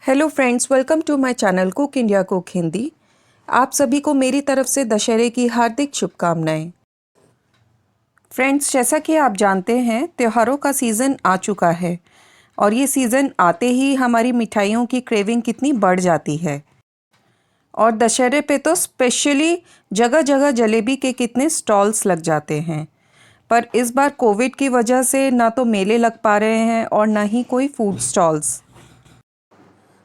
Hello friends, welcome to my channel cook India cook Hindi. आप सभी को मेरी तरफ से दशहरे की हार्दिक शुभकामनाएं। फ्रेंड्स, जैसा कि आप जानते हैं, त्योहारों का सीज़न आ चुका है और ये सीज़न आते ही हमारी मिठाइयों की क्रेविंग कितनी बढ़ जाती है। और दशहरे पे तो स्पेशली जगह जगह जलेबी के कितने स्टॉल्स लग जाते हैं। पर इस बार कोविड की वजह से ना तो मेले लग पा रहे हैं और ना ही कोई फूड स्टॉल्स।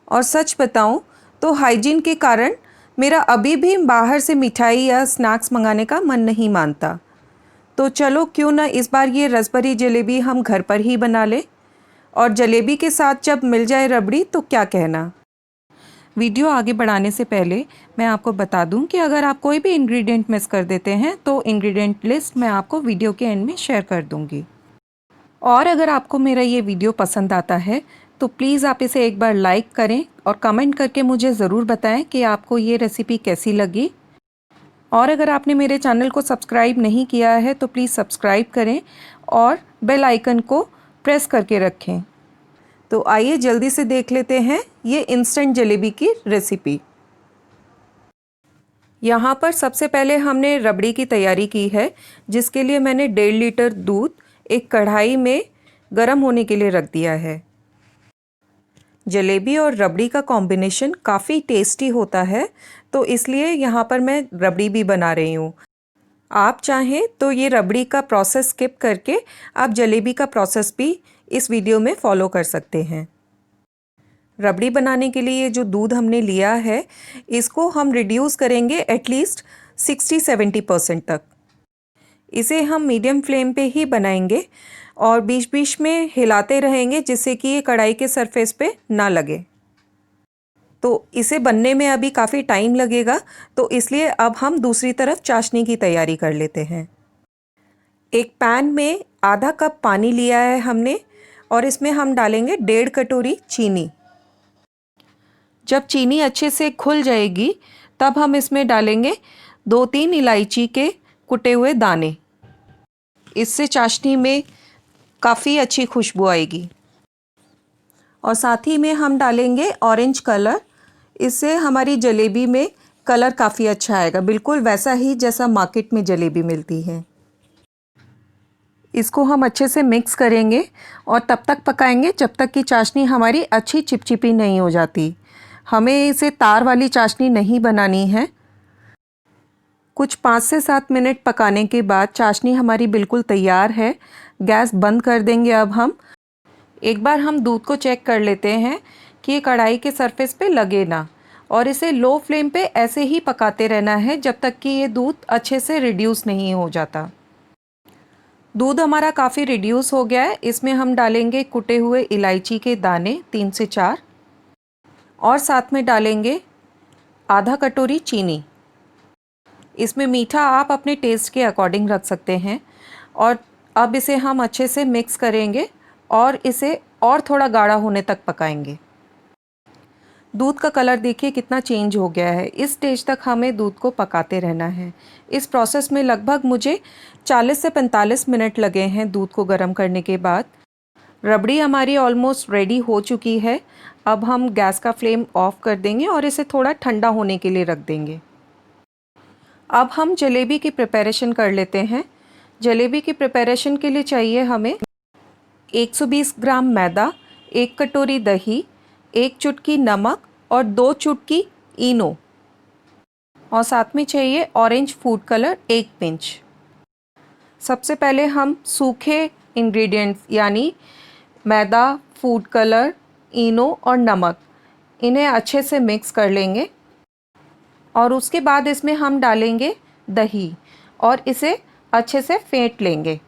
और सच बताऊं तो हाइजीन के कारण मेरा अभी भी बाहर से मिठाई या स्नैक्स मंगाने का मन नहीं मानता। तो चलो क्यों ना इस बार ये रसभरी जलेबी हम घर पर ही बना लें, और जलेबी के साथ जब मिल जाए रबड़ी तो क्या कहना। वीडियो आगे बढ़ाने से पहले मैं आपको बता दूं कि अगर आप कोई भी इंग्रेडिएंट मिस कर देते हैं तो इंग्रेडिएंट लिस्ट मैं आपको वीडियो के एंड में शेयर कर दूंगी। और अगर आपको मेरा ये वीडियो पसंद आता है तो प्लीज़ आप इसे एक बार लाइक करें और कमेंट करके मुझे ज़रूर बताएं कि आपको ये रेसिपी कैसी लगी। और अगर आपने मेरे चैनल को सब्सक्राइब नहीं किया है तो प्लीज़ सब्सक्राइब करें और बेल आइकन को प्रेस करके रखें। तो आइए जल्दी से देख लेते हैं ये इंस्टेंट जलेबी की रेसिपी। यहाँ पर सबसे पहले हमने रबड़ी की तैयारी की है, जिसके लिए मैंने 1.5 लीटर दूध एक कढ़ाई में गर्म होने के लिए रख दिया है। जलेबी और रबड़ी का कॉम्बिनेशन काफ़ी टेस्टी होता है, तो इसलिए यहाँ पर मैं रबड़ी भी बना रही हूँ। आप चाहें तो ये रबड़ी का प्रोसेस स्किप करके आप जलेबी का प्रोसेस भी इस वीडियो में फॉलो कर सकते हैं। रबड़ी बनाने के लिए जो दूध हमने लिया है, इसको हम रिड्यूस करेंगे एटलीस्ट 60-70% तक। इसे हम मीडियम फ्लेम पे ही बनाएंगे और बीच बीच में हिलाते रहेंगे जिससे कि ये कढ़ाई के सरफेस पे ना लगे। तो इसे बनने में अभी काफ़ी टाइम लगेगा, तो इसलिए अब हम दूसरी तरफ चाशनी की तैयारी कर लेते हैं। एक पैन में आधा कप पानी लिया है हमने और इसमें हम डालेंगे 1.5 कटोरी चीनी। जब चीनी अच्छे से घुल जाएगी तब हम इसमें डालेंगे 2-3 इलायची के कुटे हुए दाने। इससे चाशनी में काफ़ी अच्छी खुशबू आएगी। और साथ ही में हम डालेंगे ऑरेंज कलर। इससे हमारी जलेबी में कलर काफ़ी अच्छा आएगा, बिल्कुल वैसा ही जैसा मार्केट में जलेबी मिलती है। इसको हम अच्छे से मिक्स करेंगे और तब तक पकाएंगे जब तक कि चाशनी हमारी अच्छी चिपचिपी नहीं हो जाती। हमें इसे तार वाली चाशनी नहीं बनानी है। कुछ 5 से 7 मिनट पकाने के बाद चाशनी हमारी बिल्कुल तैयार है। गैस बंद कर देंगे। अब हम एक बार हम दूध को चेक कर लेते हैं कि ये कढ़ाई के सरफेस पे लगे ना, और इसे लो फ्लेम पे ऐसे ही पकाते रहना है जब तक कि ये दूध अच्छे से रिड्यूस नहीं हो जाता। दूध हमारा काफ़ी रिड्यूस हो गया है। इसमें हम डालेंगे कुटे हुए इलायची के दाने 3 से 4 और साथ में डालेंगे आधा कटोरी चीनी। इसमें मीठा आप अपने टेस्ट के अकॉर्डिंग रख सकते हैं। और अब इसे हम अच्छे से मिक्स करेंगे और इसे और थोड़ा गाढ़ा होने तक पकाएंगे। दूध का कलर देखिए कितना चेंज हो गया है। इस स्टेज तक हमें दूध को पकाते रहना है। इस प्रोसेस में लगभग मुझे 40 से 45 मिनट लगे हैं दूध को गर्म करने के बाद। रबड़ी हमारी ऑलमोस्ट रेडी हो चुकी है। अब हम गैस का फ्लेम ऑफ कर देंगे और इसे थोड़ा ठंडा होने के लिए रख देंगे। अब हम जलेबी की प्रिपरेशन कर लेते हैं। जलेबी की प्रिपरेशन के लिए चाहिए हमें 120 ग्राम मैदा, 1 कटोरी दही, 1 चुटकी नमक और 2 चुटकी इनो, और साथ में चाहिए ऑरेंज फूड कलर 1 पिंच। सबसे पहले हम सूखे इंग्रेडिएंट्स यानी मैदा, फूड कलर, इनो और नमक, इन्हें अच्छे से मिक्स कर लेंगे। और उसके बाद इसमें हम डालेंगे दही और इसे अच्छे से फेंट लेंगे।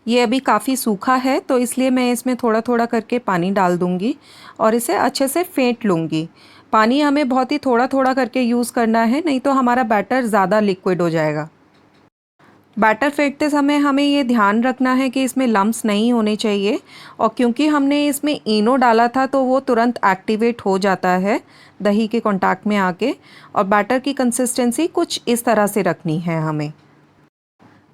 ये अभी काफ़ी सूखा है तो इसलिए मैं इसमें थोड़ा थोड़ा करके पानी डाल दूंगी और इसे अच्छे से फेंट लूँगी। पानी हमें बहुत ही थोड़ा थोड़ा करके यूज़ करना है, नहीं तो हमारा बैटर ज़्यादा लिक्विड हो जाएगा। बैटर फेंटते समय हमें ये ध्यान रखना है कि इसमें लम्प्स नहीं होने चाहिए, और क्योंकि हमने इसमें इनो डाला था तो वो तुरंत एक्टिवेट हो जाता है दही के कांटेक्ट में आके। और बैटर की कंसिस्टेंसी कुछ इस तरह से रखनी है हमें।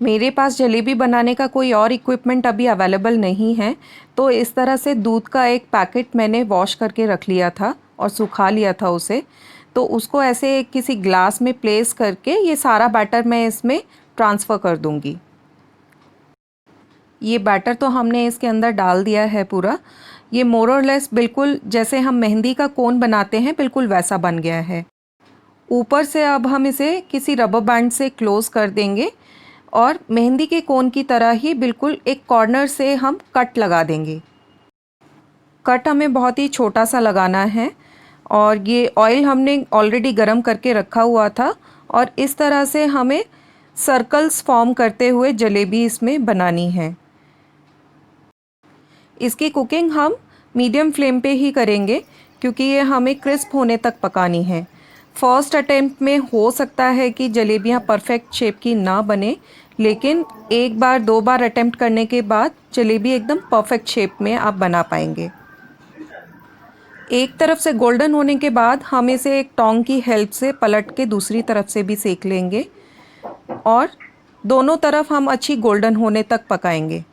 मेरे पास जलेबी बनाने का कोई और इक्विपमेंट अभी अवेलेबल नहीं है, तो इस तरह से दूध का एक पैकेट मैंने वॉश करके रख लिया था और सुखा लिया था उसे। तो उसको ऐसे किसी ग्लास में प्लेस करके ये सारा बैटर मैं इसमें ट्रांसफ़र कर दूंगी। ये बैटर तो हमने इसके अंदर डाल दिया है पूरा। ये मोर और लेस बिल्कुल जैसे हम मेहंदी का कोन बनाते हैं बिल्कुल वैसा बन गया है। ऊपर से अब हम इसे किसी रबर बैंड से क्लोज़ कर देंगे और मेहंदी के कोन की तरह ही बिल्कुल एक कॉर्नर से हम कट लगा देंगे। कट हमें बहुत ही छोटा सा लगाना है और ये ऑयल हमने ऑलरेडी गरम करके रखा हुआ था और इस तरह से हमें सर्कल्स फॉर्म करते हुए जलेबी इसमें बनानी है। इसकी कुकिंग हम मीडियम फ्लेम पे ही करेंगे क्योंकि ये हमें क्रिस्प होने तक पकानी है। फर्स्ट अटेम्प्ट में हो सकता है कि जलेबियाँ परफेक्ट शेप की ना बने, लेकिन एक बार दो बार अटेम्प्ट करने के बाद जलेबी एकदम परफेक्ट शेप में आप बना पाएंगे। एक तरफ से गोल्डन होने के बाद हम इसे एक टोंग की हेल्प से पलट के दूसरी तरफ से भी सेक लेंगे और दोनों तरफ हम अच्छी गोल्डन होने तक पकाएंगे।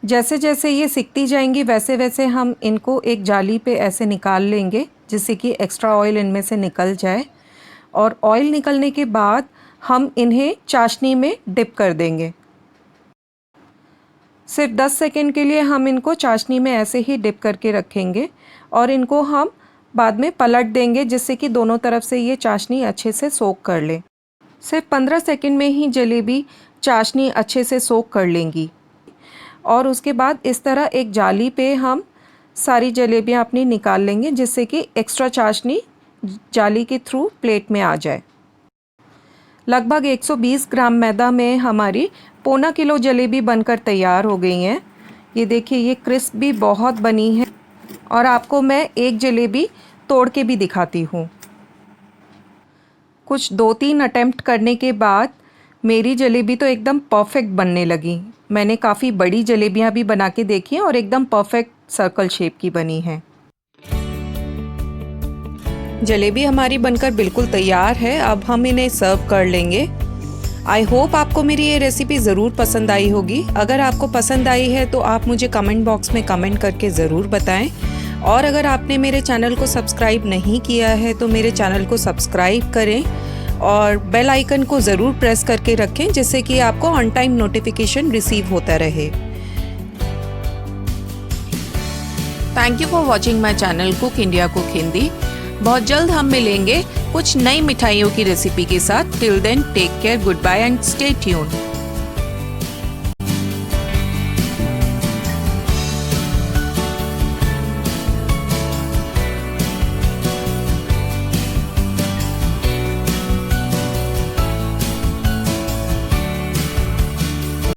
जैसे जैसे ये सिकती जाएंगी वैसे वैसे हम इनको एक जाली पे ऐसे निकाल लेंगे जिससे कि एक्स्ट्रा ऑयल इनमें से निकल जाए। और ऑयल निकलने के बाद हम इन्हें चाशनी में डिप कर देंगे। सिर्फ 10 सेकंड के लिए हम इनको चाशनी में ऐसे ही डिप करके रखेंगे और इनको हम बाद में पलट देंगे जिससे कि दोनों तरफ से ये चाशनी अच्छे से सोक कर ले। सिर्फ 15 सेकंड में ही जलेबी चाशनी अच्छे से सोक कर लेंगी और उसके बाद इस तरह एक जाली पे हम सारी जलेबियाँ अपनी निकाल लेंगे जिससे कि एक्स्ट्रा चाशनी जाली के थ्रू प्लेट में आ जाए। लगभग 120 ग्राम मैदा में हमारी पौना किलो जलेबी बनकर तैयार हो गई हैं। ये देखिए ये क्रिस्प भी बहुत बनी है और आपको मैं एक जलेबी तोड़ के भी दिखाती हूँ। कुछ 2-3 अटेम्प्ट करने के बाद मेरी जलेबी तो एकदम परफेक्ट बनने लगी। मैंने काफ़ी बड़ी जलेबियाँ भी बना के देखी हैं और एकदम परफेक्ट सर्कल शेप की बनी है। जलेबी हमारी बनकर बिल्कुल तैयार है। अब हम इन्हें सर्व कर लेंगे। आई होप आपको मेरी ये रेसिपी ज़रूर पसंद आई होगी। अगर आपको पसंद आई है तो आप मुझे कमेंट बॉक्स में कमेंट करके ज़रूर बताएं। और अगर आपने मेरे चैनल को सब्सक्राइब नहीं किया है तो मेरे चैनल को सब्सक्राइब करें और बेल आइकन को ज़रूर प्रेस करके रखें जिससे कि आपको ऑन टाइम नोटिफिकेशन रिसीव होता रहे। Thank you for watching my channel cook India cook Hindi. बहुत जल्द हम मिलेंगे कुछ नई मिठाइयों की रेसिपी के साथ। Till then take care, goodbye and stay tuned.